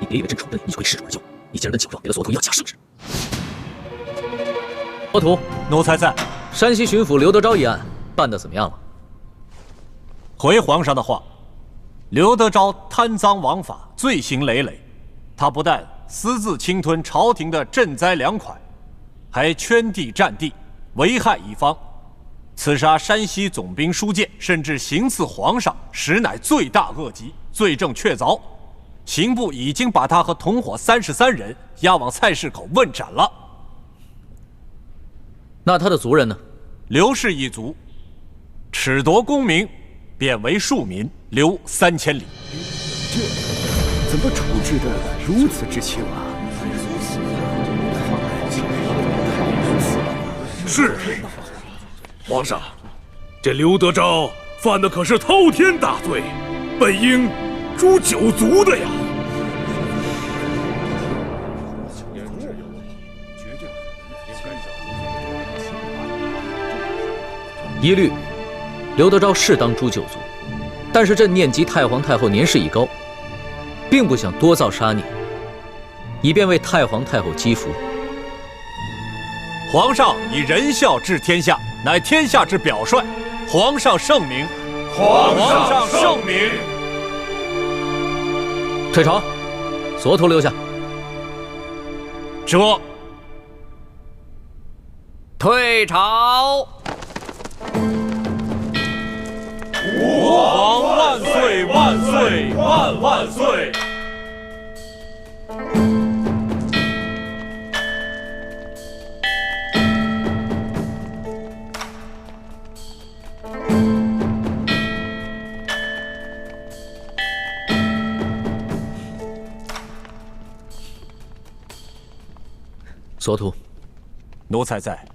别以为朕宠恩，你就可以恃宠而骄。你竟然跟九让别的所徒一样假圣旨。所徒，奴才在。山西巡抚刘德昭一案办得怎么样了？回皇上的话，刘德昭贪赃枉法，罪行累累。他不但私自侵吞朝廷的赈灾粮款，还圈地占地，危害一方。刺杀山西总兵书建，甚至行刺皇上，实乃罪大恶极，罪证确凿。刑部已经把他和同伙33人押往菜市口问斩了。那他的族人呢？刘氏一族，褫夺功名，贬为庶民，流3000里。这怎么处置的如此之轻啊？是，皇上，这刘德昭犯的可是滔天大罪，本应诛9族的呀。一律，刘德昭是当诛9族，但是朕念及太皇太后年事已高，并不想多造杀孽，以便为太皇太后积福。皇上以仁孝治天下，乃天下之表率。皇上圣明，皇上圣明。退朝，所徒留下。这退朝。吾皇万岁万岁万万岁！所徒，奴才在。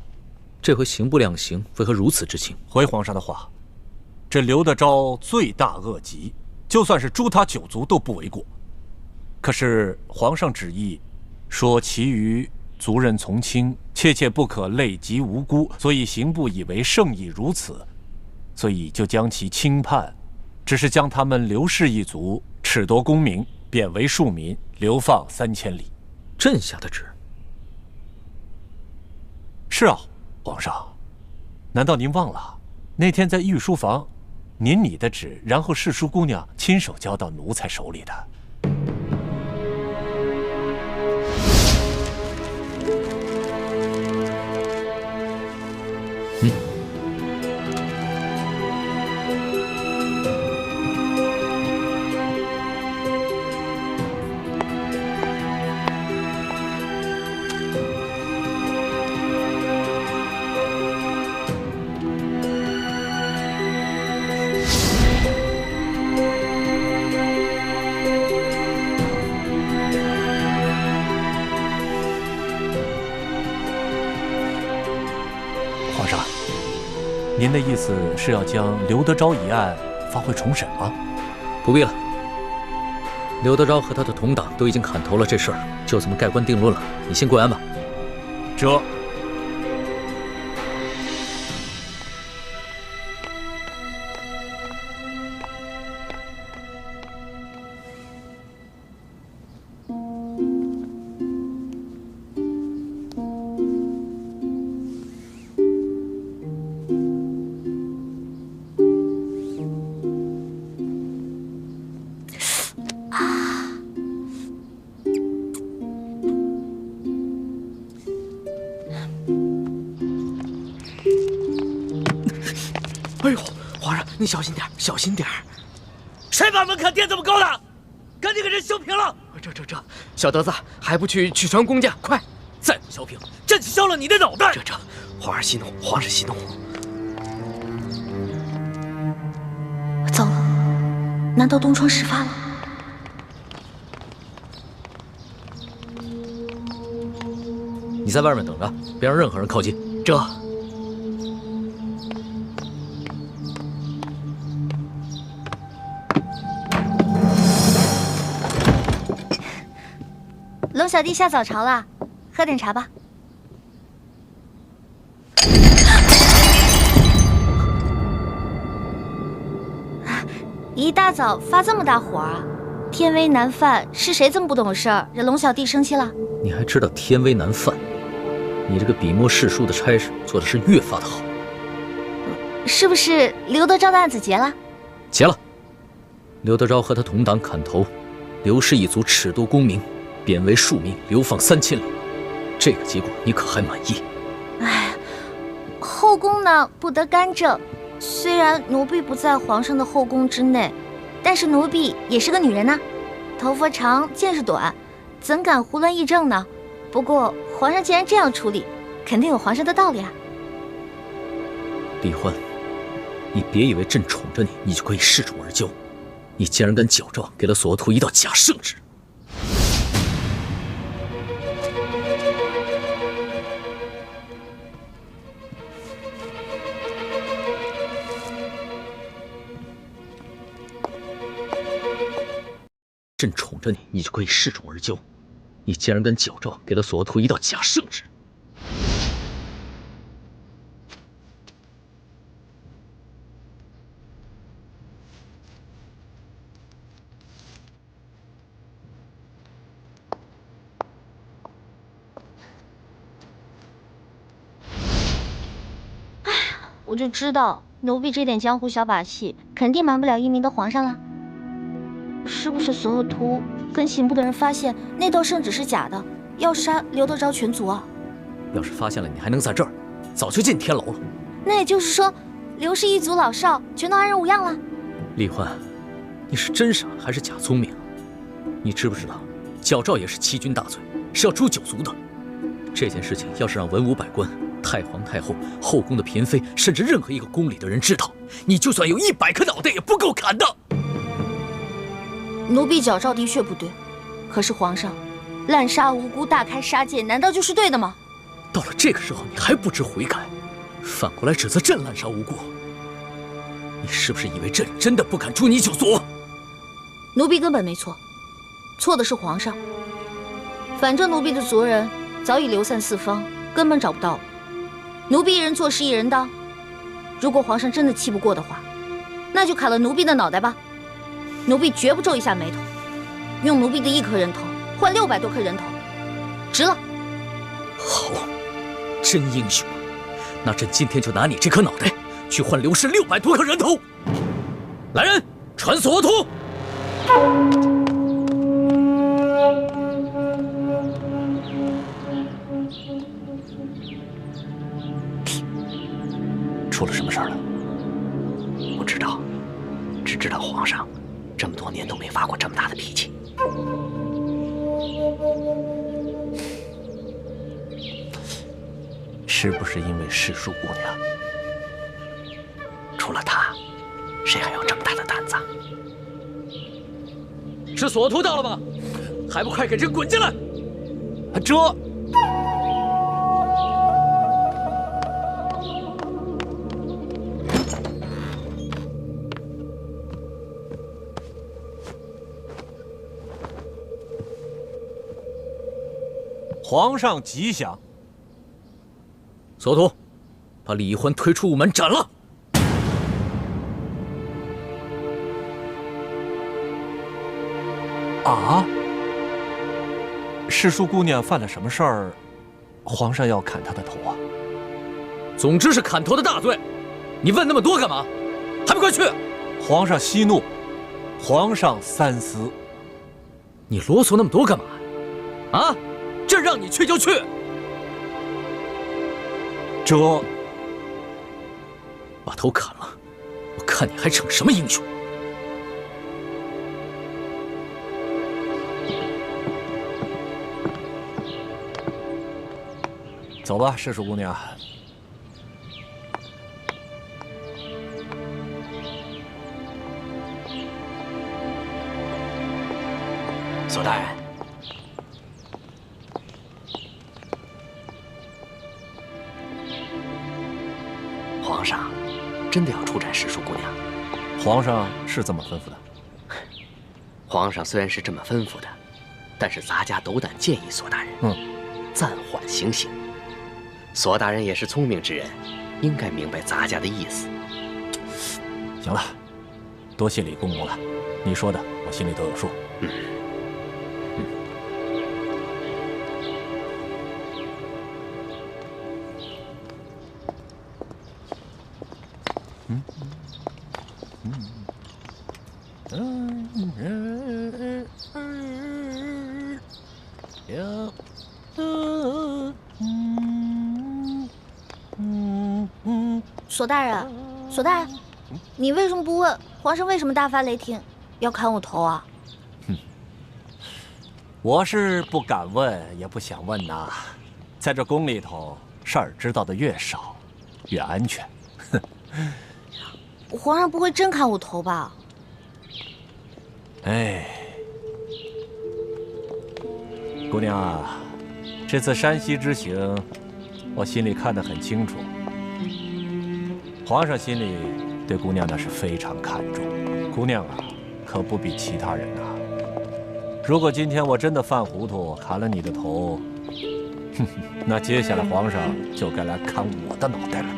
这回刑部量刑，为何如此之轻？回皇上的话，这刘德昭罪大恶极，就算是诛他9族都不为过。可是皇上旨意说，其余族人从轻，切不可累及无辜，所以刑部以为圣意如此，所以就将其轻判，只是将他们刘氏一族褫夺功名，贬为庶民，流放3000里。朕下的旨。是啊，皇上，难道您忘了那天在御书房，您拟的旨，然后侍书姑娘亲手交到奴才手里的？您的意思是要将刘德昭一案发回重审吗？不必了，刘德昭和他的同党都已经砍头了，这事儿就这么盖棺定论了。你先跪安吧。这。哎呦，皇上，你小心点，小心点！谁把门槛垫这么高的？赶紧给人修平了！这，小德子还不去传公家，快！再不削平，朕削了你的脑袋！这，皇上息怒，皇上息怒。糟了，难道东窗事发了？你在外面等着，别让任何人靠近。这。龙小弟下早朝了，喝点茶吧。一大早发这么大火啊？天威难犯，是谁这么不懂事儿，惹龙小弟生气了？你还知道天威难犯？你这个笔墨诗书的差事做的是越发的好。是不是刘德昭的案子结了？结了。刘德昭和他同党砍头，刘氏一族褫夺功名，贬为庶民，流放3000里。这个结果你可还满意？哎，后宫呢不得干政。虽然奴婢不在皇上的后宫之内，但是奴婢也是个女人呢，头发长，见识短，怎敢胡乱议政呢？不过皇上既然这样处理，肯定有皇上的道理啊。李欢，你别以为朕宠着你，你就可以恃宠而骄。你竟然敢矫诏给了索额图一道假圣旨！朕宠着你，你就可以恃宠而骄。你竟然敢矫诏给了索额图一道假圣旨！我就知道奴婢这点江湖小把戏，肯定瞒不了英明的皇上了。是不是索额图跟刑部的人发现那道圣旨是假的，要杀刘德昭全族啊？要是发现了，你还能在这儿？早就进天牢了。那也就是说，刘氏一族老少全都安然无恙了？李欢，你是真傻还是假聪明啊？你知不知道，矫诏也是欺君大罪，是要诛九族的。这件事情要是让文武百官、太皇太后、后宫的嫔妃，甚至任何一个宫里的人知道，你就算有100颗脑袋也不够砍的。奴婢矫诏的确不对，可是皇上滥杀无辜、大开杀戒，难道就是对的吗？到了这个时候，你还不知悔改，反过来指责朕滥杀无辜，你是不是以为朕真的不敢诛你9族？奴婢根本没错，错的是皇上。反正奴婢的族人早已流散四方，根本找不到我。奴婢一人做事一人当，如果皇上真的气不过的话，那就砍了奴婢的脑袋吧。奴婢绝不皱一下眉头，用奴婢的1颗人头换600多颗人头，值了。好，真英雄啊！那朕今天就拿你这颗脑袋去换刘氏600多颗人头。来人，传索额图。出了什么事儿了？不知道，只知道皇上这么多年都没发过这么大的脾气。是不是因为世庶姑娘？除了她，谁还有这么大的胆子？是索额图到了吗？还不快给朕滚进来！这。皇上吉祥。索额图，把李易欢推出午门斩了。啊！世庶姑娘犯了什么事儿？皇上要砍她的头啊？总之是砍头的大罪。你问那么多干嘛？还不快去！皇上息怒，皇上三思。你啰嗦那么多干嘛？啊！朕让你去就去。这把头砍了，我看你还逞什么英雄！走吧，世庶姑娘。索大人，皇上真的要处斩世庶姑娘？皇上是这么吩咐的。皇上虽然是这么吩咐的，但是咱家斗胆建议索大人，暂缓行刑。索大人也是聪明之人，应该明白咱家的意思。行了，多谢李公公了。你说的我心里都有数。索大人，索大人，你为什么不问皇上为什么大发雷霆，要砍我头啊？我是不敢问，也不想问呐。在这宫里头，事儿知道的越少，越安全。皇上不会真砍我头吧？哎，姑娘啊，这次山西之行，我心里看得很清楚。皇上心里对姑娘那是非常看重，姑娘啊，可不比其他人呐。如果今天我真的犯糊涂，砍了你的头，那接下来皇上就该来砍我的脑袋了。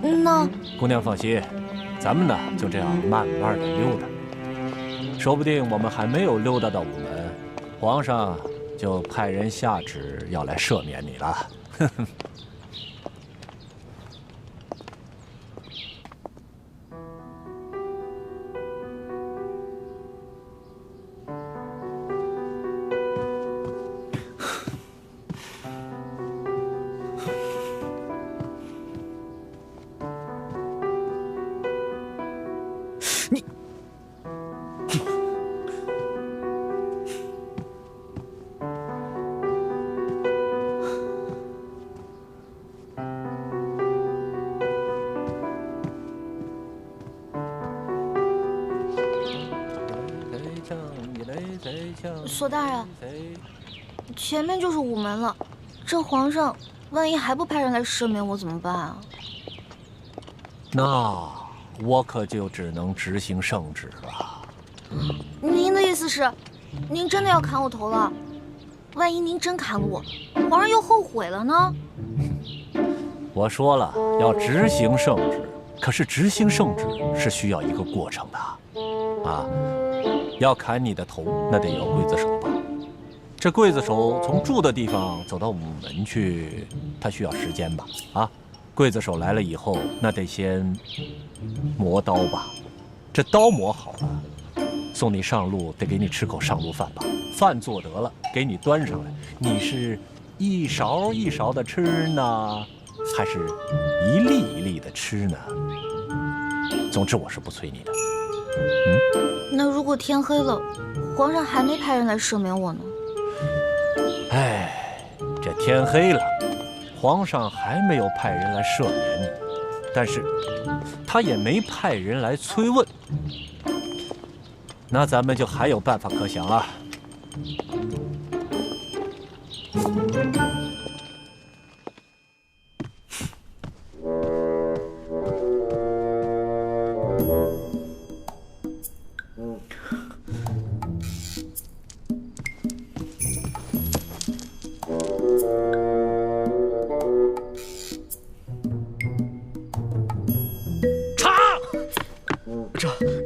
那姑娘放心，咱们呢就这样慢慢的溜达，说不定我们还没有溜达到午门，皇上就派人下旨要来赦免你了。索大人，前面就是午门了，这皇上万一还不派人来赦免我怎么办啊？那我可就只能执行圣旨了。您的意思是，您真的要砍我头了？万一您真砍了我，皇上又后悔了呢？我说了要执行圣旨，可是执行圣旨是需要一个过程的，啊。要砍你的头，那得有刽子手吧？这刽子手从住的地方走到午门去，他需要时间吧？啊，刽子手来了以后，那得先磨刀吧？这刀磨好了，送你上路，得给你吃口上路饭吧？饭做得了，给你端上来，你是一勺一勺的吃呢，还是一粒一粒的吃呢？总之，我是不催你的。那如果天黑了，皇上还没派人来赦免我呢？哎，这天黑了，皇上还没有派人来赦免你，但是他也没派人来催问，那咱们就还有办法可想了。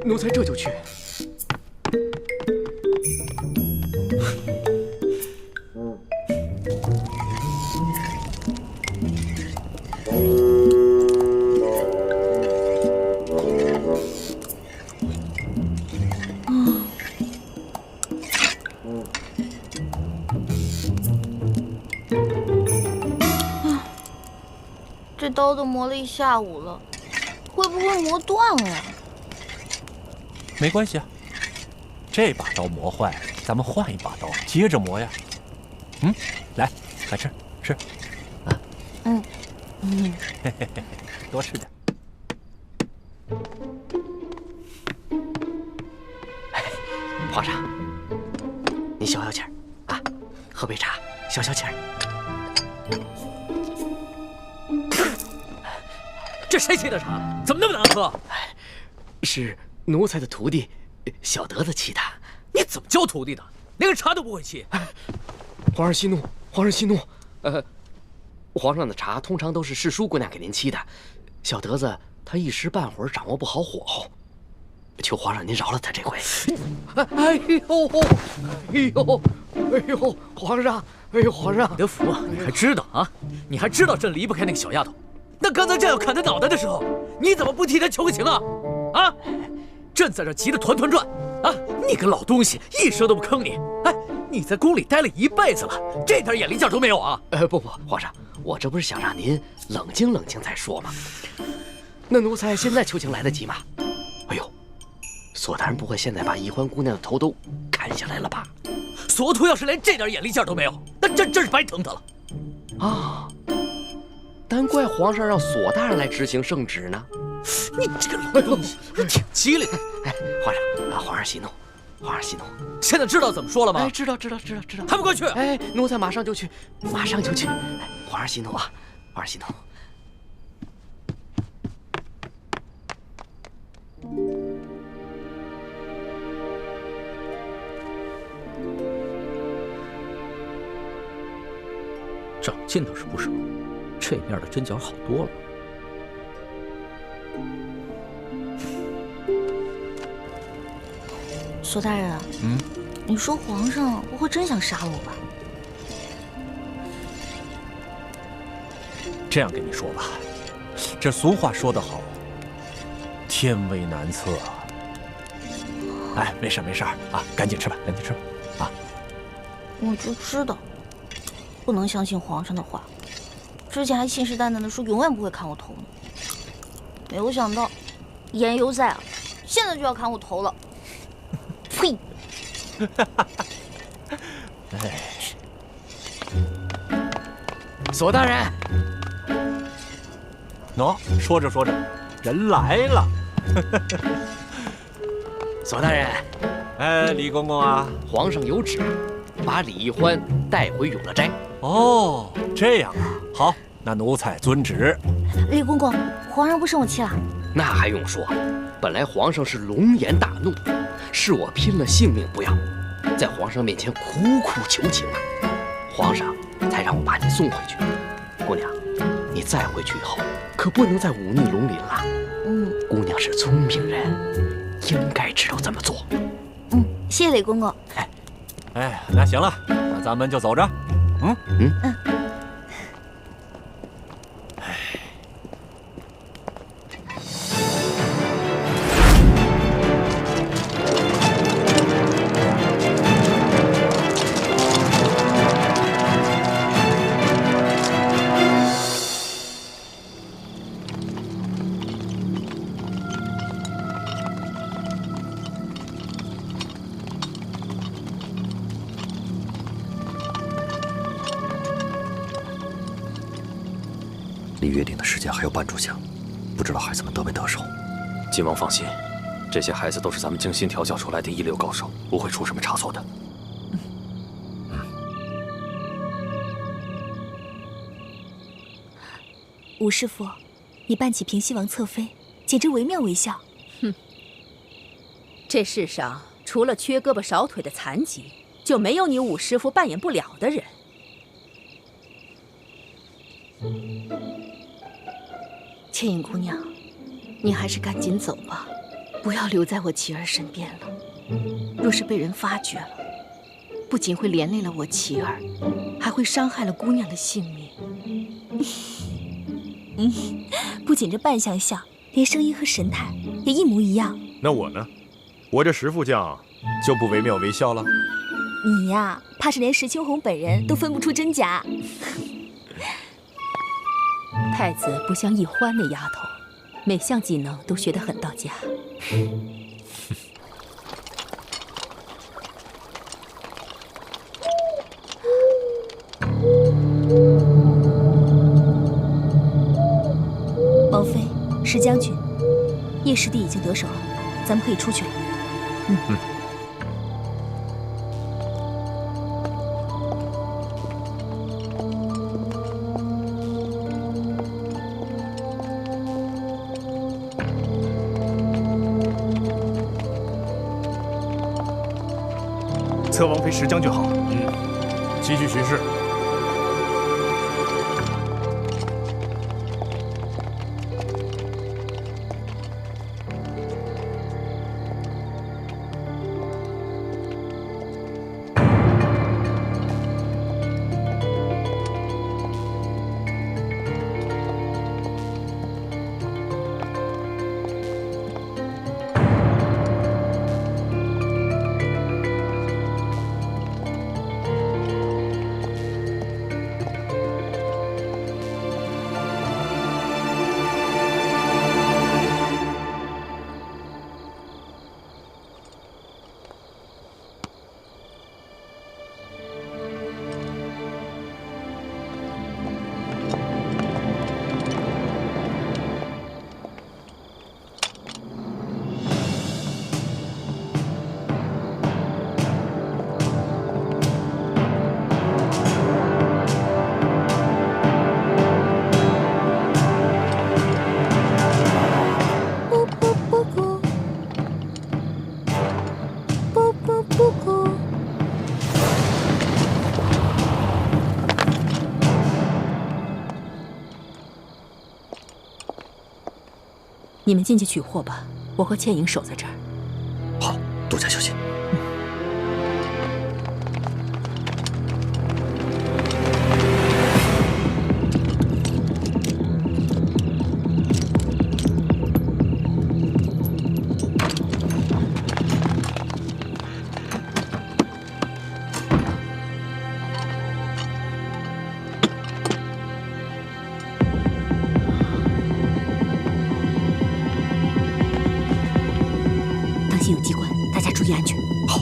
奴才这就去。这刀都磨了一下午了，会不会磨断了？没关系啊，这把刀磨坏了，咱们换一把刀，接着磨呀。来，快吃吃，啊，嘿嘿嘿，多吃点。皇上，你消消气儿啊，喝杯茶消消气儿。这谁沏的茶？怎么那么难喝？是奴才的徒弟小德子沏的。你怎么教徒弟的？连个茶都不会沏。皇上息怒，皇上息怒。皇上的茶通常都是世淑姑娘给您沏的，小德子她一时半会儿掌握不好火候。求皇上您饶了他这回。哎呦，皇上，哎呦，皇上，你的福啊，你还知道啊？你还知道朕离不开那个小丫头？那刚才朕要砍她脑袋的时候，你怎么不替她求个情啊？啊！朕在这急得团团转啊！你个老东西，一声都不吭你！哎，你在宫里待了一辈子了，这点眼力劲都没有啊！不，皇上，我这不是想让您冷静冷静再说吗？那奴才现在求情来得及吗？哎呦，索大人不会现在把易欢姑娘的头都砍下来了吧？索图要是连这点眼力劲都没有，那朕真是白疼他了。啊，难怪皇上让索大人来执行圣旨呢。你这个老东西，挺机灵。哎，皇上息怒，皇上息怒。现在知道怎么说了吗？哎，知道。还不快去！哎，奴才马上就去。哎，皇上息怒啊，皇上息怒。长进倒是不少，这面的针脚好多了。索大人，你说皇上不会真想杀我吧？这样跟你说吧，这俗话说得好，天威难测啊。哎，没事啊，赶紧吃吧啊！我就知道，不能相信皇上的话。之前还信誓旦旦的说永远不会砍我头呢，没有想到言犹在耳，现在就要砍我头了。呸！哎，索大人，喏，说着人来了。索大人，哎，李公公啊，皇上有旨，把李易欢带回永乐斋。哦，这样啊，好，那奴才遵旨。李公公，皇上不生我气了？那还用说，本来皇上是龙颜大怒，是我拼了性命不要，在皇上面前苦苦求情啊，皇上才让我把你送回去。姑娘，你再回去以后，可不能再忤逆龙鳞了。姑娘是聪明人，应该知道怎么做。谢谢李公公。哎，那行了，那咱们就走着。离约定的时间还有半炷香，不知道孩子们得没得手。晋王放心，这些孩子都是咱们精心调教出来的一流高手，不会出什么差错的。武师傅，你扮起平西王侧妃，简直惟妙惟肖。这世上除了缺胳膊少腿的残疾，就没有你武师傅扮演不了的人。倩影姑娘，你还是赶紧走吧，不要留在我琪儿身边了。若是被人发觉了，不仅会连累了我琪儿，还会伤害了姑娘的性命。不仅这扮相像，连声音和神态也一模一样。那我呢？我这石副将就不惟妙惟肖了？你呀，怕是连石秋红本人都分不出真假。太子不像易欢那丫头，每项技能都学得很到家。王妃，石将军，叶师弟已经得手了，咱们可以出去了。侧王妃石将军好。继续巡视。你们进去取货吧，我和倩影守在这儿。好，多加小心。当心有机关，大家注意安全。好。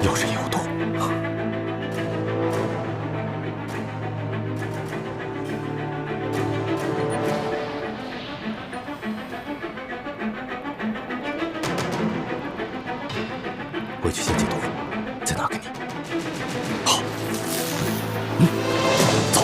有人有毒。回去先解毒，再拿给你。好。走。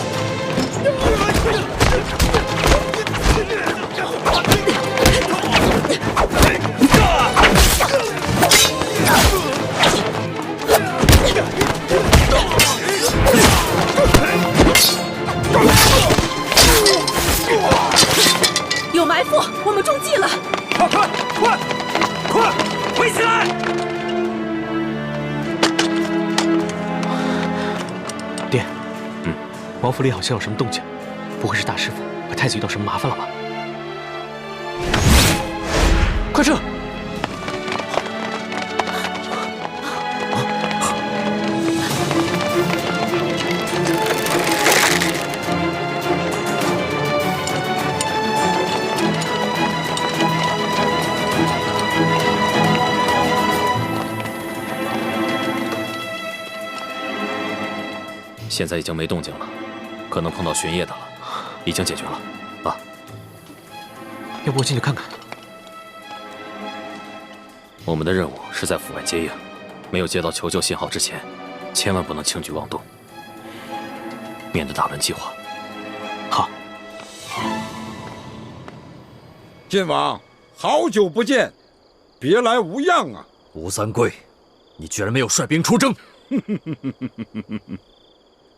有埋伏，我们中计了！快，围起来！爹，王府里好像有什么动静，不会是大师傅和太子遇到什么麻烦了吧？快撤！现在已经没动静了，可能碰到巡夜的了，已经解决了。啊，要不我进去看看？我们的任务是在府外接应，没有接到求救信号之前，千万不能轻举妄动，免得打乱计划。好。晋王，好久不见，别来无恙啊！吴三桂，你居然没有率兵出征！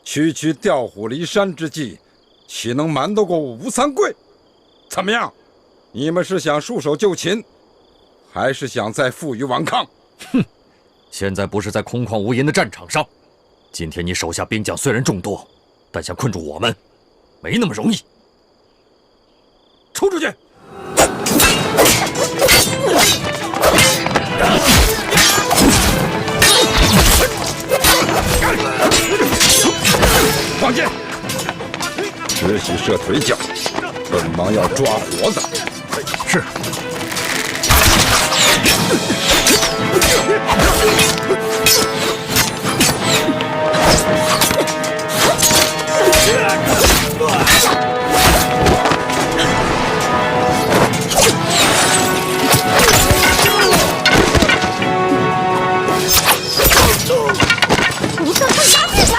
区区调虎离山之计，岂能瞒得过吴三桂？怎么样？你们是想束手就擒，还是想再负隅顽抗？哼！现在不是在空旷无垠的战场上，今天你手下兵将虽然众多，但想困住我们，没那么容易。冲出去！放箭！只许射腿脚，本王要抓活的。是。不算快压进来！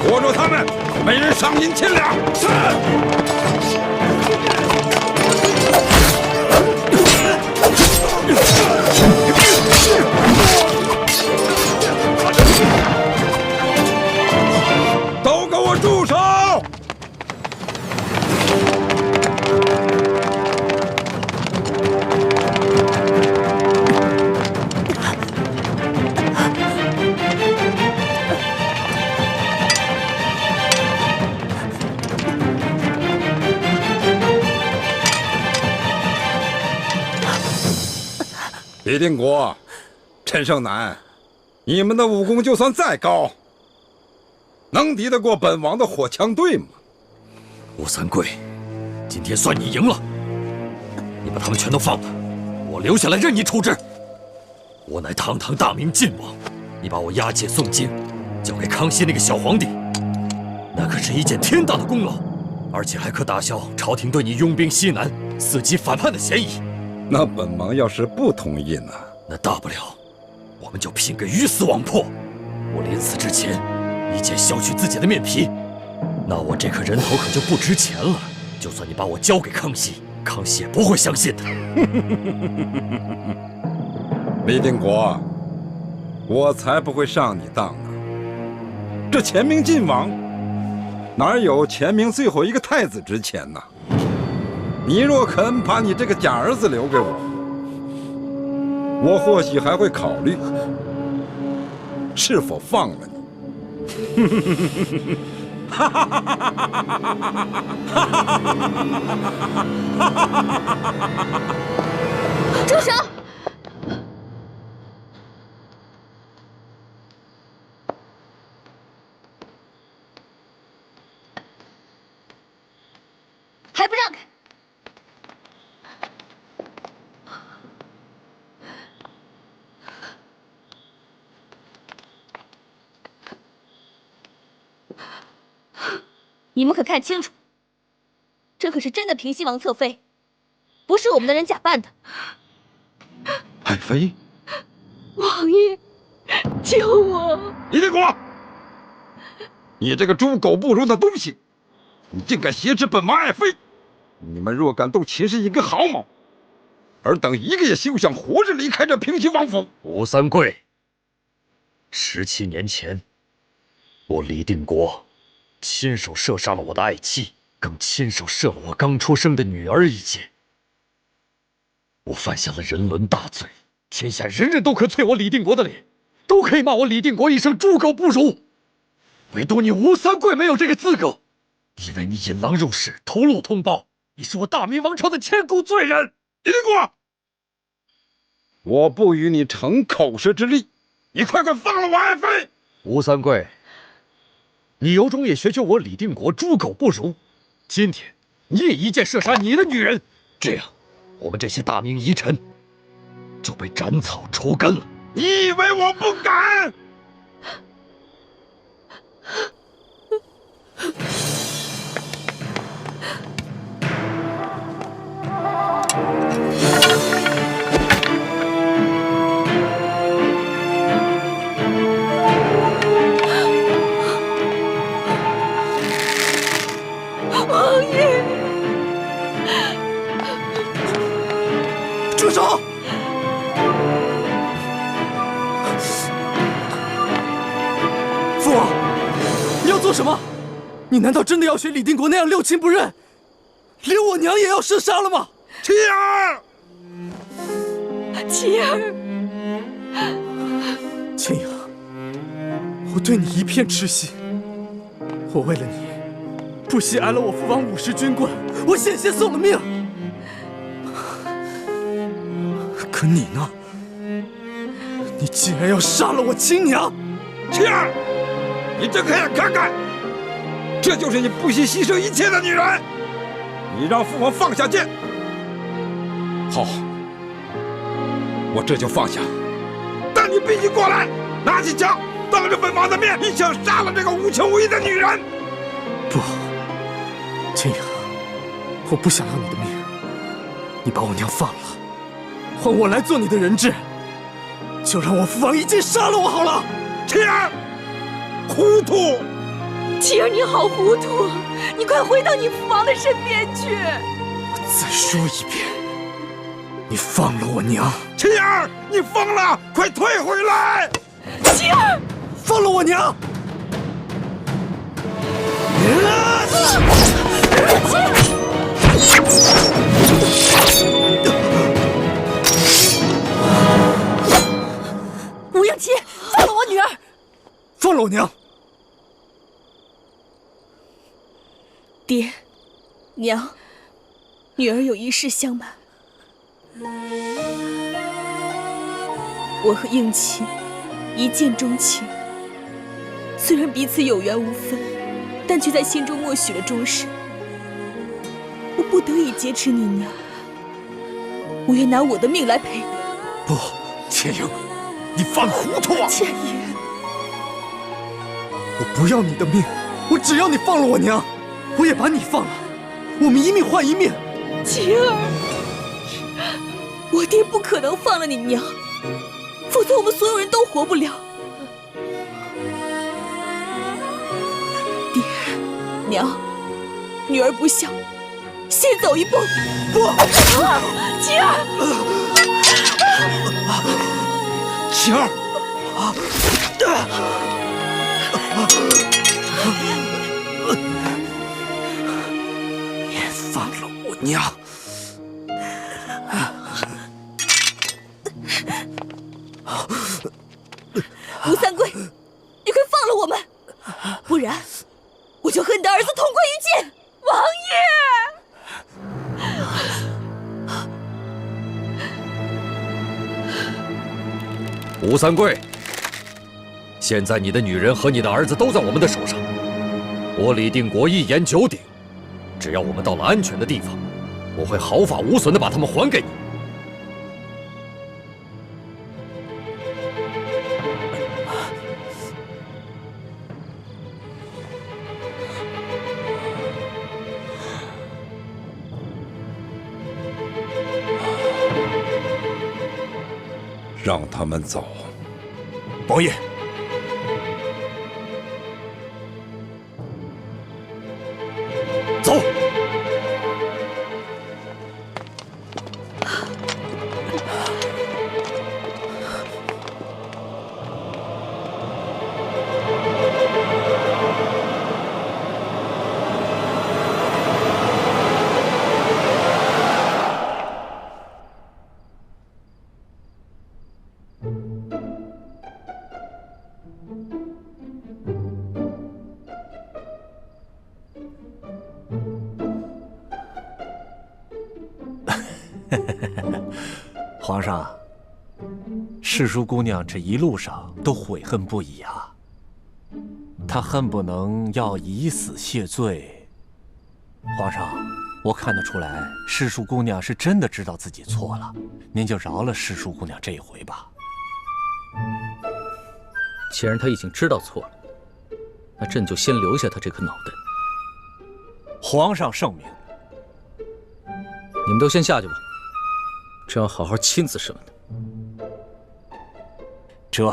活捉他们，每人赏银千两。是。都给我住手！李定国、陈胜男，你们的武功就算再高，能敌得过本王的火枪队吗？吴三桂，今天算你赢了。你把他们全都放了，我留下来任你处置。我乃堂堂大明晋王，你把我押解诵经，交给康熙那个小皇帝，那可是一件天大的功劳，而且还可打消朝廷对你拥兵西南、伺机反叛的嫌疑。那本王要是不同意呢？那大不了，我们就拼个鱼死网破。我临死之前，一剑削去自己的面皮，那我这颗人头可就不值钱了。就算你把我交给康熙，康熙也不会相信的。李定国，我才不会上你当呢。这前明晋王，哪有前明最后一个太子值钱呢？你若肯把你这个假儿子留给我，我或许还会考虑是否放了你。住手！还不让开！你们可看清楚，这可是真的平西王侧妃，不是我们的人假扮的。爱妃，王爷，救我！李定国，你这个猪狗不如的东西，你竟敢挟持本王爱妃！你们若敢动秦氏一根毫毛，尔等一个也休想活着离开这平西王府。吴三桂，17年前，我李定国亲手射杀了我的爱妻，更亲手射了我刚出生的女儿一箭。我犯下了人伦大罪，天下人人都可啐我李定国的脸，都可以骂我李定国一声猪狗不如，唯独你吴三桂没有这个资格，因为你引狼入室，屠戮同胞，你是我大明王朝的千古罪人。李定国，我不与你逞口舌之力，你快快放了我爱妃！吴三桂，你有种也学学我李定国猪狗不如，今天你也一箭射杀你的女人，这样我们这些大明遗臣就被斩草除根了。你以为我不敢？王爷，住手！父王，你要做什么？你难道真的要学李定国那样六亲不认，连我娘也要射杀了吗？妻儿，妻儿，青阳，我对你一片痴心，我为了你，不惜挨了我父王50军棍，我险些送了命。可你呢？你竟然要杀了我亲娘！青儿，你睁开眼看看，这就是你不惜牺牲一切的女人！你让父王放下剑。好，我这就放下。但你必须过来，拿起枪，当着本王的面一枪杀了这个无情无义的女人！不，青阳，我不想要你的命。你把我娘放了，换我来做你的人质，就让我父王一剑杀了我好了。青儿，糊涂！青儿，你好糊涂，你快回到你父王的身边去。我再说一遍，你放了我娘！青儿，你疯了，快退回来！青儿，放了我娘！吴应期，放了我女儿！放了我娘！爹，娘，女儿有一事相瞒。我和应期一见钟情，虽然彼此有缘无分，但却在心中默许了终身。我不得已劫持你娘，我愿拿我的命来赔你。不，千英，你犯糊涂啊！千英，我不要你的命，我只要你放了我娘，我也把你放了，我们一命换一命。晴儿，我爹不可能放了你娘，否则我们所有人都活不了。爹，娘，女儿不孝，先走一步。不，晴儿，晴儿，你放了我娘！吴三桂，你快放了我们，不然我就和你的儿子同归于尽！王爷，吴三桂，现在你的女人和你的儿子都在我们的手上，我李定国一言九鼎，只要我们到了安全的地方，我会毫发无损地把他们还给你。让他们走。王爷，走。皇上，世淑姑娘这一路上都悔恨不已啊，她恨不能要以死谢罪。皇上，我看得出来，世淑姑娘是真的知道自己错了，您就饶了世淑姑娘这一回吧。既然她已经知道错了，那朕就先留下她这颗脑袋。皇上圣明。你们都先下去吧，朕要好好亲自审问他。这。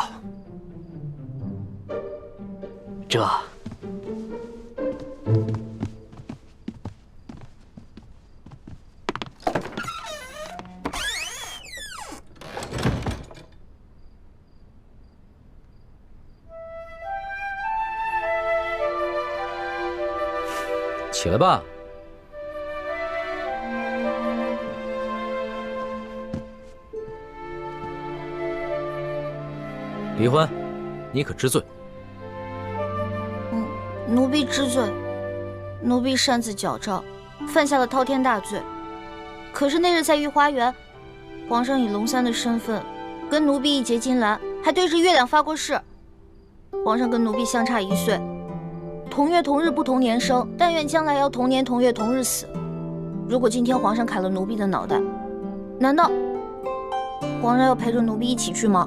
起来吧。李欢，你可知罪？奴婢知罪。奴婢擅自矫诏，犯下了滔天大罪。可是那日在御花园，皇上以龙三的身份跟奴婢一结金兰，还还对着月亮发过誓。皇上跟奴婢相差1岁，同月同日不同年生，但愿将来要同年同月同日死。如果今天皇上砍了奴婢的脑袋，难道皇上要陪着奴婢一起去吗？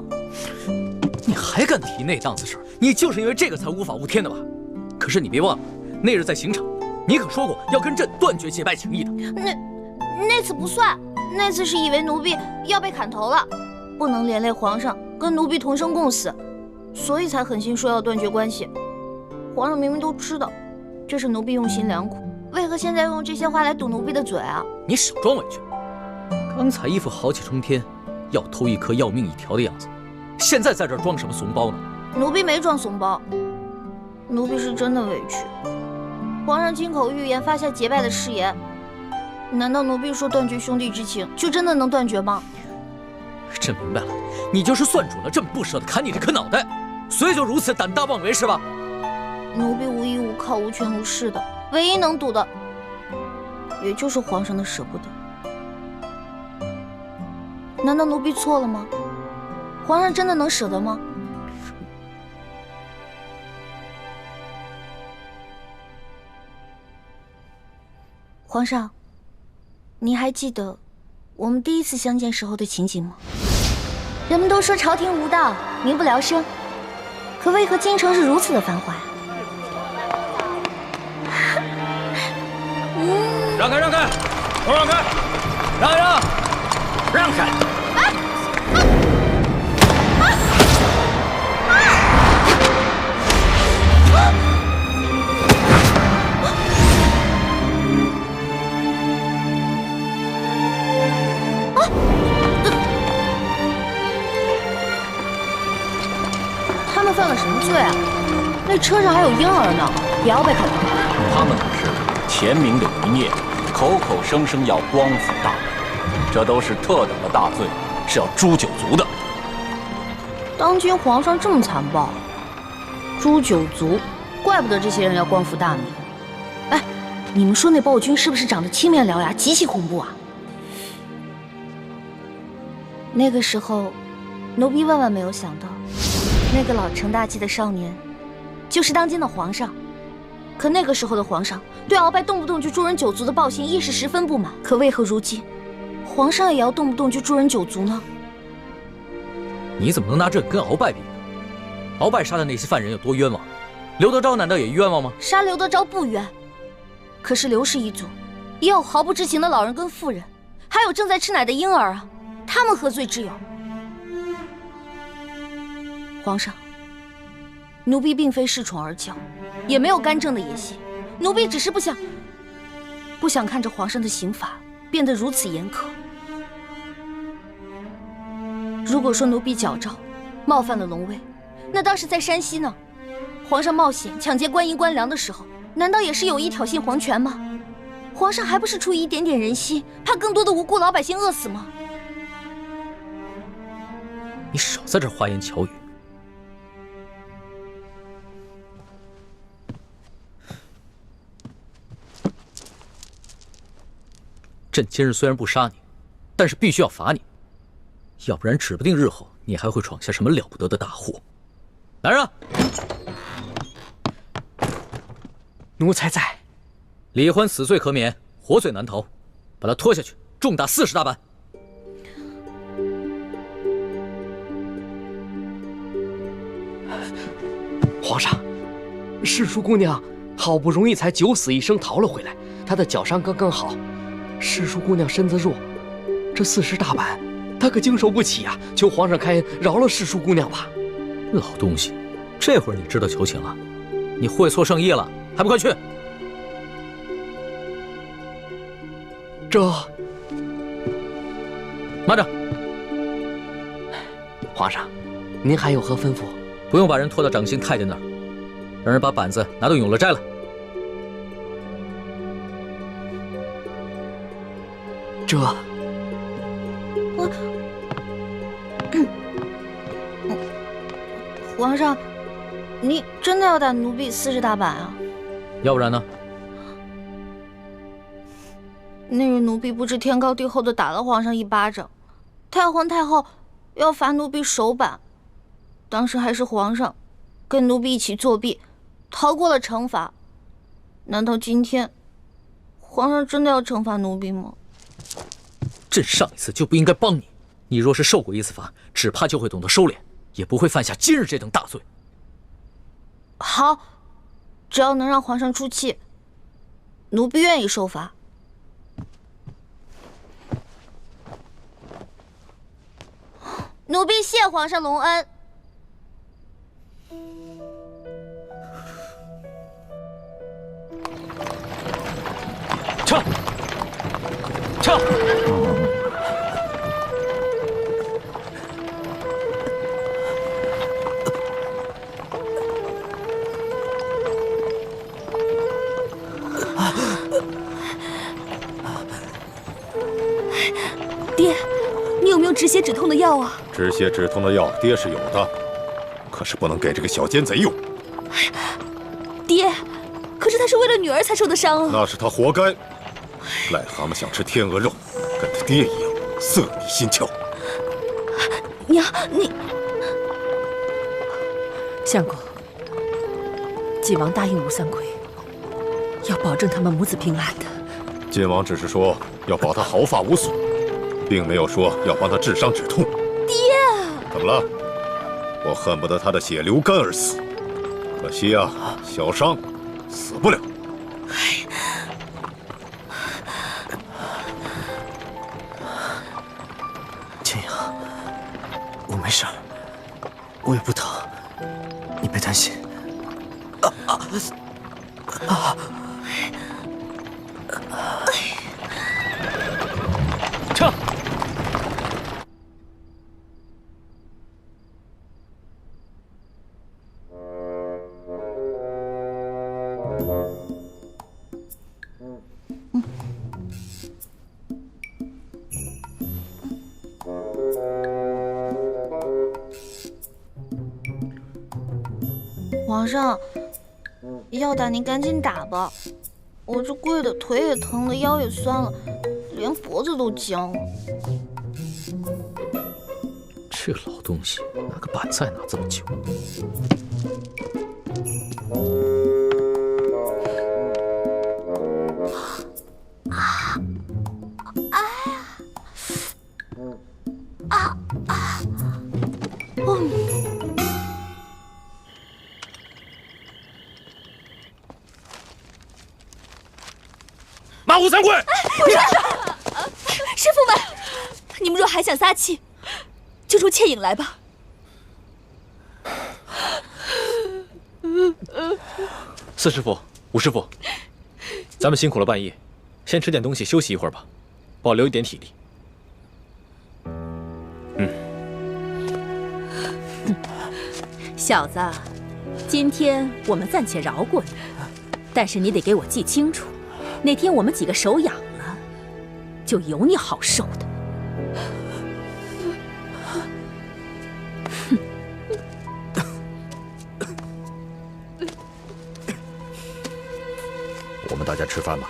你还敢提那档子事儿？你就是因为这个才无法无天的吧？可是你别忘了，那日在刑场，你可说过要跟朕断绝结拜情谊的。那次不算，那次是以为奴婢要被砍头了，不能连累皇上跟奴婢同生共死，所以才狠心说要断绝关系。皇上明明都知道这是奴婢用心良苦，为何现在用这些话来堵奴婢的嘴啊？你少装委屈！刚才一副豪气冲天，要偷一颗要命一条的样子，现在在这儿装什么怂包呢？奴婢没装怂包，奴婢是真的委屈。皇上亲口预言发下结拜的誓言，难道奴婢说断绝兄弟之情就真的能断绝吗？朕明白了，你就是算准了朕不舍得砍你这颗脑袋，所以就如此胆大妄为是吧？奴婢无依无靠、无权无势的，唯一能赌的，也就是皇上的舍不得。难道奴婢错了吗？皇上真的能舍得吗？皇上，您还记得我们第一次相见时候的情景吗？人们都说朝廷无道，民不聊生，可为何京城是如此的繁华？让开，让开，都让开，让一让，让开！他们犯了什么罪啊？那车上还有婴儿呢，也要被砍头。他们可是前明的余孽，口口声声要光复大明，这都是特等的大罪，是要诛九族的。当今皇上这么残暴，诛九族，怪不得这些人要光复大明。哎，你们说那暴君是不是长得青面獠牙，极其恐怖啊？那个时候，奴婢万万没有想到，那个老成大器的少年，就是当今的皇上。可那个时候的皇上对鳌拜动不动就诛人九族的暴行亦是十分不满，可为何如今皇上也要动不动就诛人九族呢？你怎么能拿朕跟鳌拜比呢？鳌拜杀的那些犯人有多冤枉，刘德昭难道也冤枉吗？杀刘德昭不冤，可是刘氏一族也有毫不知情的老人跟妇人，还有正在吃奶的婴儿啊，他们何罪之有？皇上，奴婢并非恃宠而骄，也没有干政的野心，奴婢只是不想看着皇上的刑罚变得如此严苛。如果说奴婢矫诏冒犯了龙威，那当时在山西呢，皇上冒险抢劫官银官粮的时候，难道也是有意挑衅皇权吗？皇上还不是出于一点点人心，怕更多的无辜老百姓饿死吗？你少在这花言巧语。朕今日虽然不杀你，但是必须要罚你，要不然指不定日后你还会闯下什么了不得的大祸。来人啊！奴才在。李欢死罪可免，活罪难逃，把他拖下去，重打40大板。皇上，世淑姑娘好不容易才9死1生逃了回来，她的脚伤刚刚好。世淑姑娘身子弱，这40大板她可经受不起啊！求皇上开恩，饶了世淑姑娘吧。老东西，这会儿你知道求情了？你会错圣意了，还不快去！这……慢着！皇上，您还有何吩咐？不用把人拖到掌心太监那儿，让人把板子拿到永乐斋来。这……皇上，你真的要打奴婢40大板啊？要不然呢？那日奴婢不知天高地厚的打了皇上一巴掌，太皇太后要罚奴婢手板，当时还是皇上跟奴婢一起作弊，逃过了惩罚。难道今天皇上真的要惩罚奴婢吗？朕上一次就不应该帮你，你若是受过一次罚，只怕就会懂得收敛，也不会犯下今日这等大罪。好，只要能让皇上出气，奴婢愿意受罚。奴婢谢皇上隆恩。撤！撤！爹，你有没有止血止痛的药啊？止血止痛的药，爹是有的，可是不能给这个小奸贼用。爹，可是他是为了女儿才受的伤啊！那是他活该。癞蛤蟆想吃天鹅肉，跟他爹一样色迷心窍。娘，你……相公，晋王答应吴三桂，要保证他们母子平安的。晋王只是说要保他毫发无损，并没有说要帮他治伤止痛。爹，怎么了？我恨不得他的血流干而死，可惜啊，小伤死不了。千阳，我没事儿，我也不疼，你别担心。撤！皇上，药打您赶紧打吧，我这跪的腿也疼了，腰也酸了，连脖子都僵了。这老东西拿个板菜拿这么久。骂吴三桂！不是，师傅们，你们若还想撒气，就助妾影来吧。四师傅、五师傅，咱们辛苦了半夜，先吃点东西休息一会儿吧，保留一点体力。小子，今天我们暂且饶过你，但是你得给我记清楚，那天我们几个手痒了，就有你好受的。我们大家吃饭吧。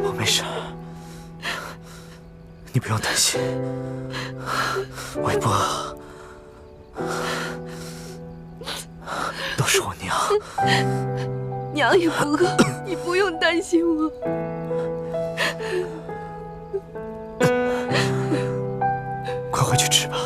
我没事，你不用担心，我也不饿，都是我娘。娘也不饿，你不用担心我。快回去吃吧。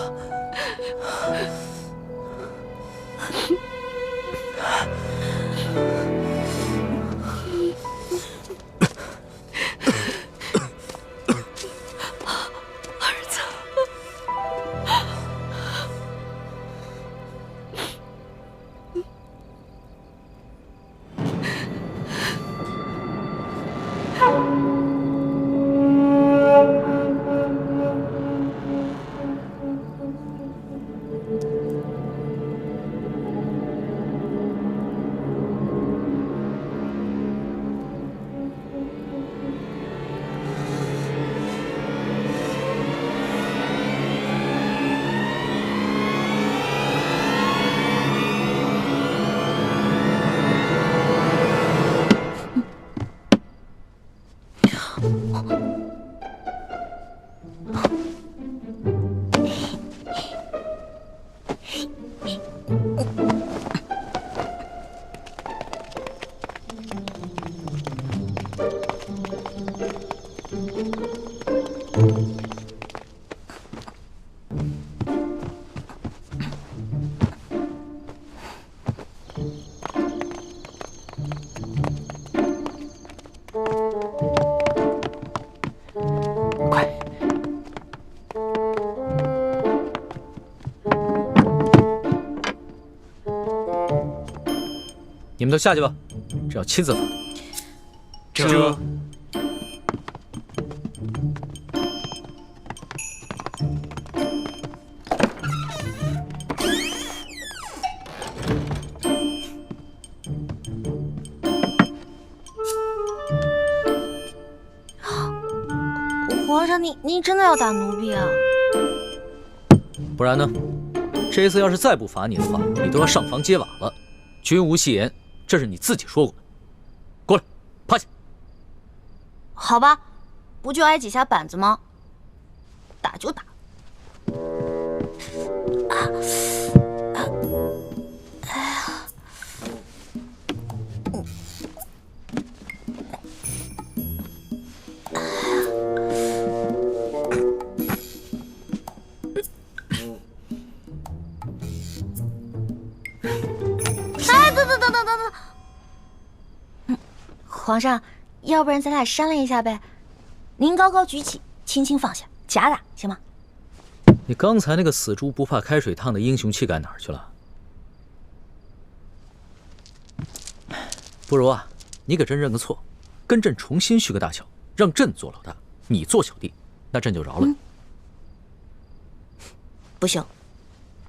你们都下去吧，这要亲自罚。这。皇上，您真的要打奴婢啊？不然呢？这次要是再不罚你的话，你都要上房揭瓦了。君无戏言，这是你自己说过的。过来，趴下。好吧，不就挨几下板子吗？打就打。等，皇上，要不然咱俩商量一下呗？您高高举起，轻轻放下，假打行吗？你刚才那个死猪不怕开水烫的英雄气概哪儿去了？不如啊，你给朕认个错，跟朕重新续个大小，让朕做老大，你做小弟，那朕就饶了你。不行，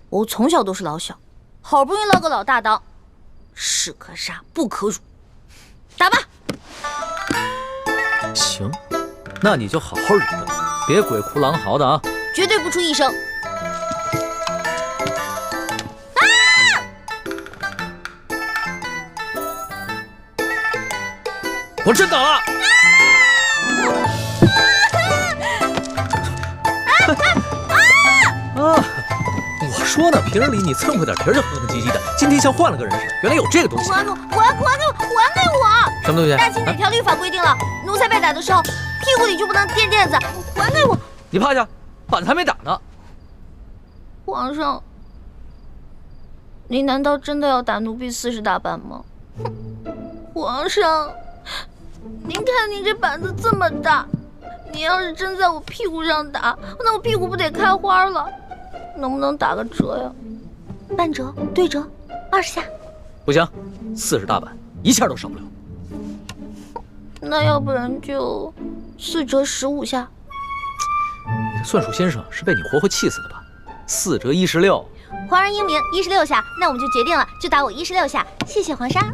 我从小都是老小，好不容易捞个老大当，士可杀不可辱，打吧。行，那你就好好忍着，别鬼哭狼嚎的啊！绝对不出一声。我真倒了！我说呢，平日里你蹭回点皮就哼哼唧唧的，今天像换了个人似的。原来有这个东西！还给我！什么东西？大清哪条律法规定了，奴才被打的时候，屁股里就不能垫垫子？还给我！你趴下，板子还没打呢。皇上，您难道真的要打奴婢40大板吗？皇上，您看您这板子这么大，你要是真在我屁股上打，那我屁股不得开花了？能不能打个折呀？半折、对折，20下。不行，40大板一下都少不了。那要不然就4折15下。你的算术先生是被你活活气死的吧？4折16。皇上英明，16下，那我们就决定了，就打我16下。谢谢皇上。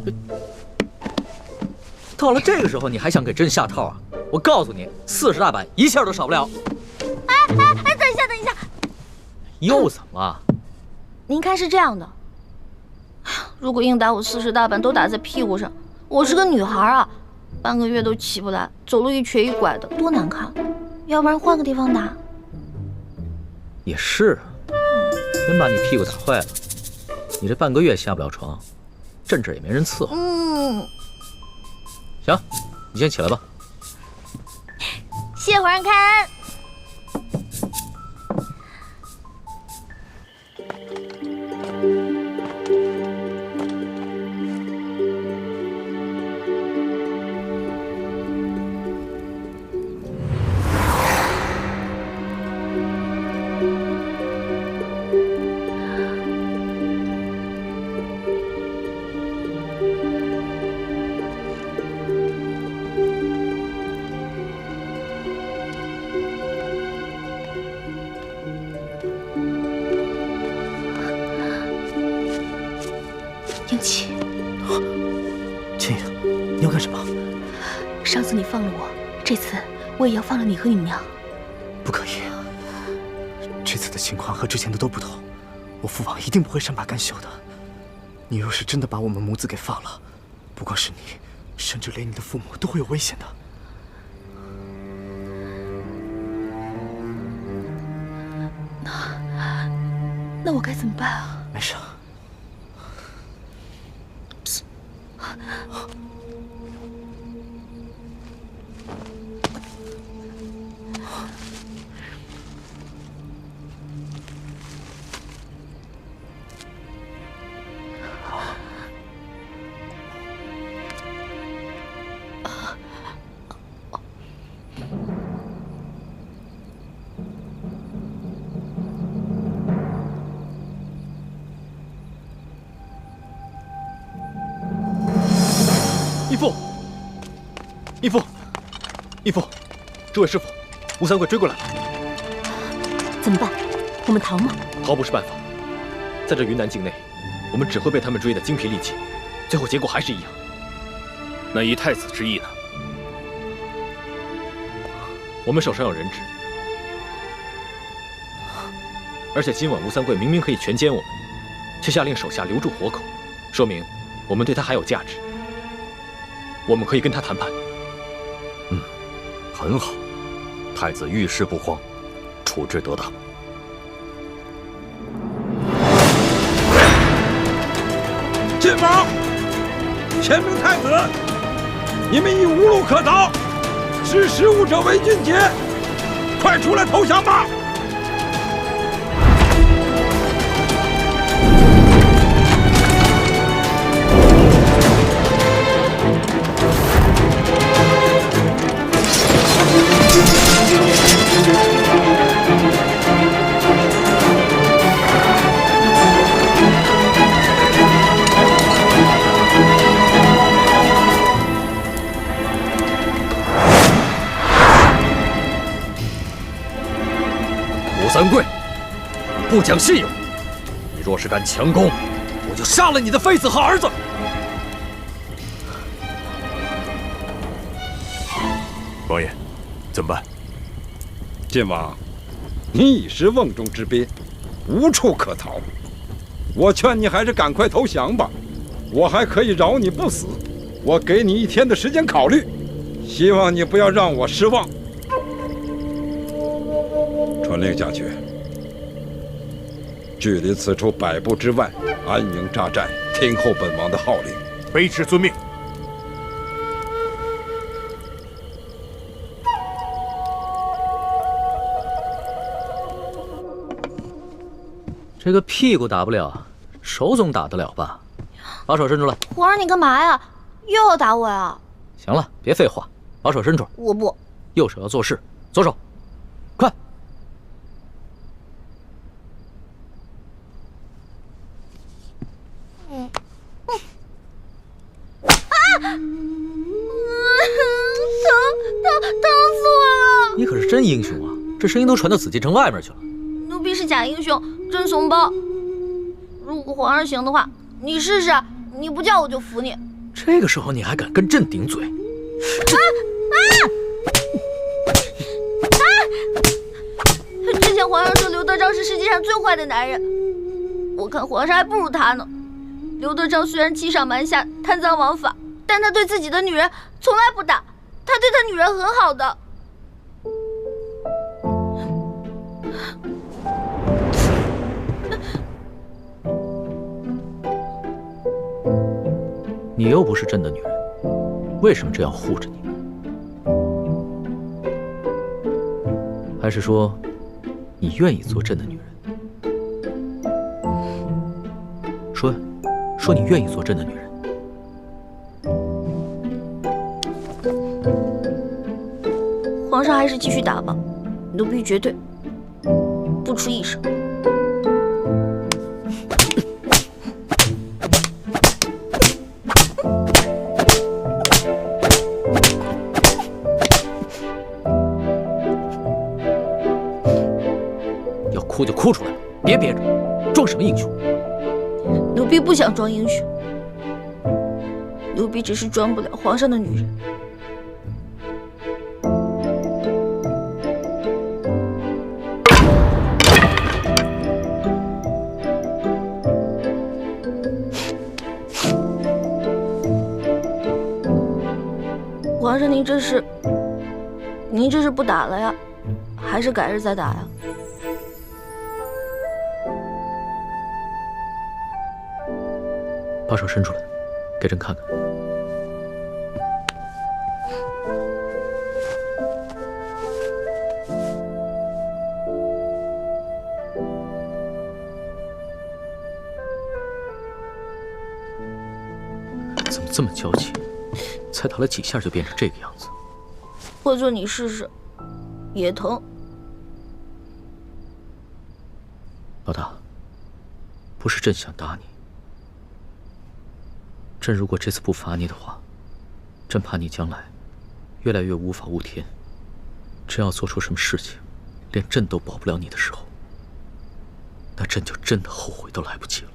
到了这个时候，你还想给朕下套啊？我告诉你，40大板一下都少不了。哎，等一下，又怎么了？您看是这样的，如果硬打我40大板都打在屁股上，我是个女孩啊，半个月都起不来，走路一瘸一拐的，多难看。要不然换个地方打。也是，真把你屁股打坏了，你这半个月下不了床，朕这也没人伺候。行，你先起来吧。谢皇上开恩。英气，青影，你要干什么？上次你放了我，这次我也要放了你和允娘。不可以，这次的情况和之前的都不同，我父王一定不会善罢甘休的。你若是真的把我们母子给放了，不光是你，甚至连你的父母都会有危险的。那我该怎么办啊？没事。义父，义父，义父，诸位师傅，吴三桂追过来了。怎么办？我们逃吗？逃不是办法，在这云南境内，我们只会被他们追得精疲力尽，最后结果还是一样。那依太子之意呢？我们手上有人质，而且今晚吴三桂明明可以全歼我们，却下令手下留住活口，说明我们对他还有价值。我们可以跟他谈判。很好，太子遇事不慌，处置得当。晋王，前明太子，你们已无路可逃，识时务者为俊杰，快出来投降吧！吴三桂，你不讲信用，你若是敢强攻，我就杀了你的妃子和儿子。王爷，怎么办？晋王，你已是瓮中之鳖，无处可逃。我劝你还是赶快投降吧，我还可以饶你不死。我给你1天的时间考虑，希望你不要让我失望。传令下去，距离此处100步之外安营扎寨，听候本王的号令。卑职遵命。这个屁股打不了，手总打得了吧？把手伸出来。皇上，你干嘛呀？又要打我呀？行了，别废话，把手伸出来。我不。右手要做事，左手，快！疼死我了！你可是真英雄啊，这声音都传到紫禁城外面去了。奴婢是假英雄，真怂包。如果皇上行的话，你试试，你不叫我就服你。这个时候你还敢跟朕顶嘴？之前皇上说刘德昭是世界上最坏的男人，我看皇上还不如他呢。刘德昭虽然欺上瞒下、贪赃枉法，但他对自己的女人从来不打，他对他女人很好的。你又不是朕的女人，为什么这样护着你？还是说，你愿意做朕的女人？说你愿意做朕的女人。皇上还是继续打吧，奴婢绝对不出一声。要哭就哭出来了，别憋着，装什么英雄？奴婢不想装英雄，奴婢只是装不了皇上的女人。皇上，您这是不打了呀，还是改日再打呀？把手伸出来，给朕看看。怎么这么娇气？才打了几下就变成这个样子。或者你试试，也疼。老大，不是朕想打你。朕如果这次不罚你的话，真怕你将来越来越无法无天，真要做出什么事情，连朕都保不了你的时候，那朕就真的后悔都来不及了。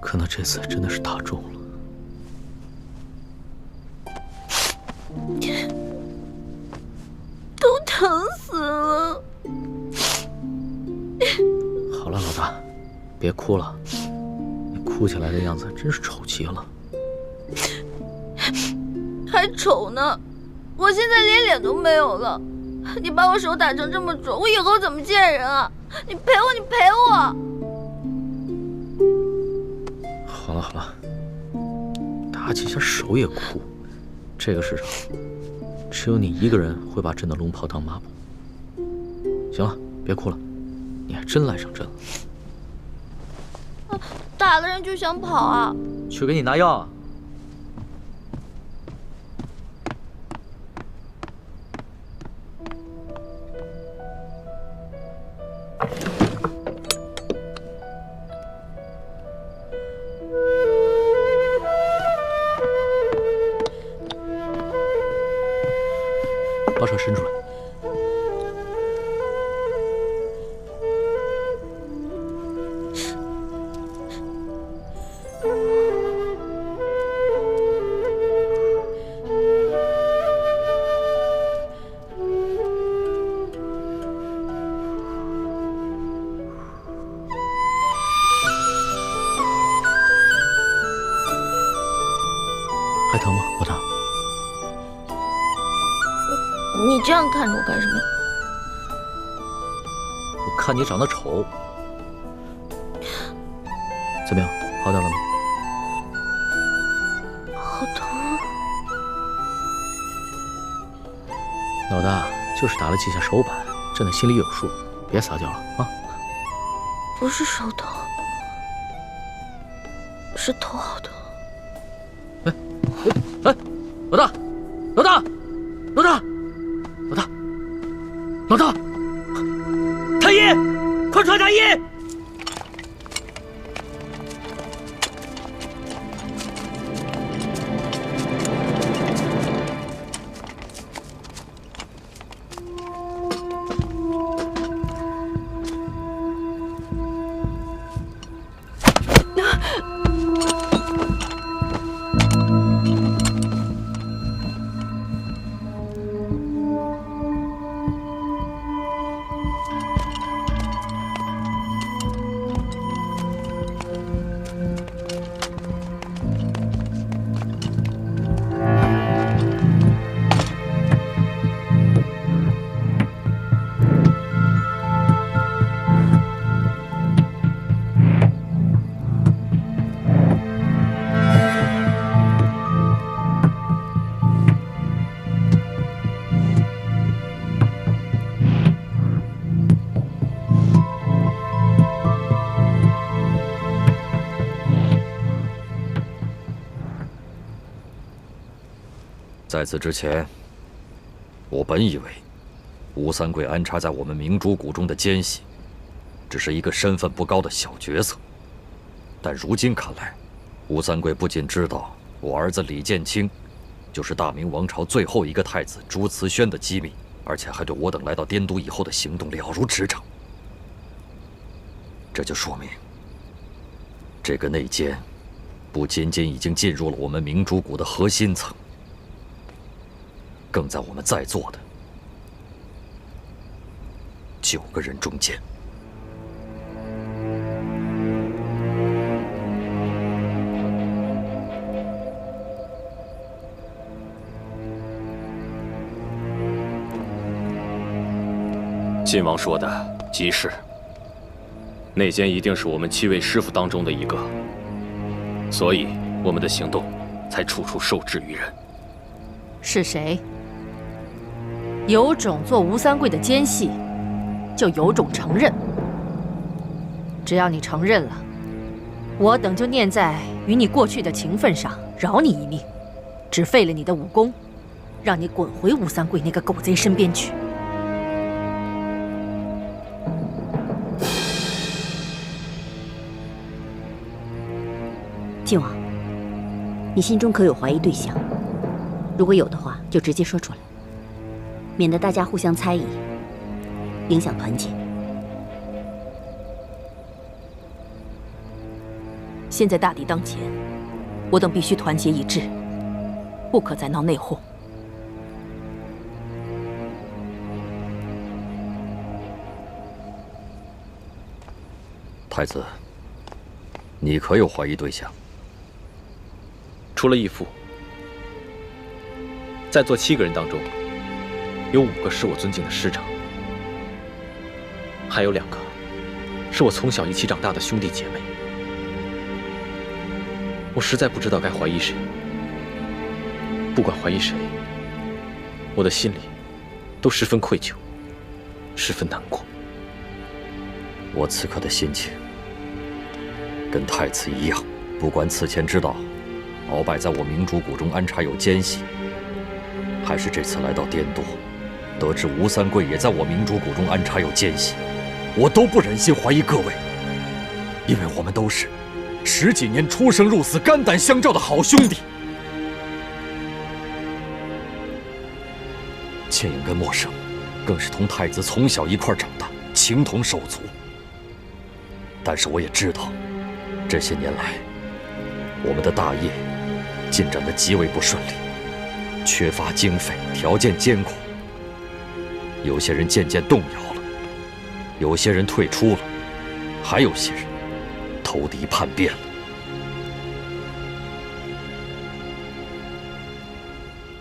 可能这次真的是打中了。都疼死了。好了，老大，别哭了，你哭起来的样子真是丑极了。还丑呢，我现在连脸都没有了。你把我手打成这么肿，我以后怎么见人啊？你赔我，你赔我！好了好了，打几下手也哭。这个世上，只有你一个人会把朕的龙袍当抹布。行了，别哭了，你还真赖上朕了。打了人就想跑啊？去给你拿药啊。把手伸出来。还疼吗，老大？你这样看着我干什么？我看你长得丑。怎么样，好点了吗？好疼。老大就是打了几下手板，朕的心里有数，别撒娇了啊！不是手疼，是头好疼。哎，老大，老大，老大，老大，老大，太医，快传太医！在此之前，我本以为吴三桂安插在我们明珠谷中的奸细，只是一个身份不高的小角色。但如今看来，吴三桂不仅知道我儿子李建清就是大明王朝最后一个太子朱慈轩的机密，而且还对我等来到滇都以后的行动了如指掌。这就说明，这个内奸不仅仅已经进入了我们明珠谷的核心层，更在我们在座的9个人中间。晋王说的极是，内奸一定是我们7位师傅当中的一个，所以我们的行动才处处受制于人。是谁？有种做吴三桂的奸细，就有种承认。只要你承认了，我等就念在与你过去的情分上，饶你一命，只废了你的武功，让你滚回吴三桂那个狗贼身边去。靖王，你心中可有怀疑对象？如果有的话，就直接说出来，免得大家互相猜疑，影响团结。现在大敌当前，我等必须团结一致，不可再闹内讧。太子，你可有怀疑对象？除了义父，在座7个人当中，有5个是我尊敬的师长，还有2个是我从小一起长大的兄弟姐妹。我实在不知道该怀疑谁。不管怀疑谁，我的心里都十分愧疚，十分难过。我此刻的心情跟太子一样，不管此前知道鳌拜在我明珠谷中安插有奸细，还是这次来到滇都，得知吴三桂也在我明珠谷中安插有奸细，我都不忍心怀疑各位，因为我们都是10几年出生入死、肝胆相照的好兄弟。倩影跟默笙，更是同太子从小一块长大，情同手足。但是我也知道，这些年来，我们的大业进展得极为不顺利，缺乏经费，条件艰苦。有些人渐渐动摇了，有些人退出了，还有些人投敌叛变了。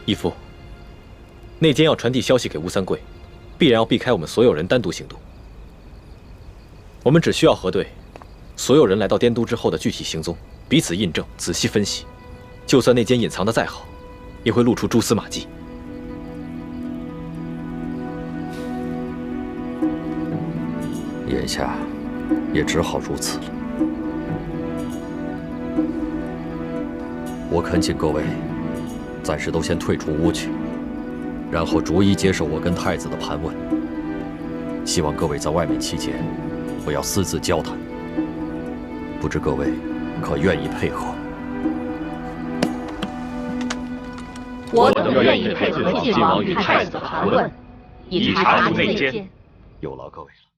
义父，内奸要传递消息给吴三桂，必然要避开我们所有人单独行动。我们只需要核对所有人来到滇都之后的具体行踪，彼此印证，仔细分析。就算内奸隐藏的再好，也会露出蛛丝马迹。眼下也只好如此了。我恳请各位暂时都先退出屋去，然后逐一接受我跟太子的盘问。希望各位在外面期间不要私自交谈，不知各位可愿意配合？我等愿意配合晋王与太子的盘问，以查出内奸。有劳各位了。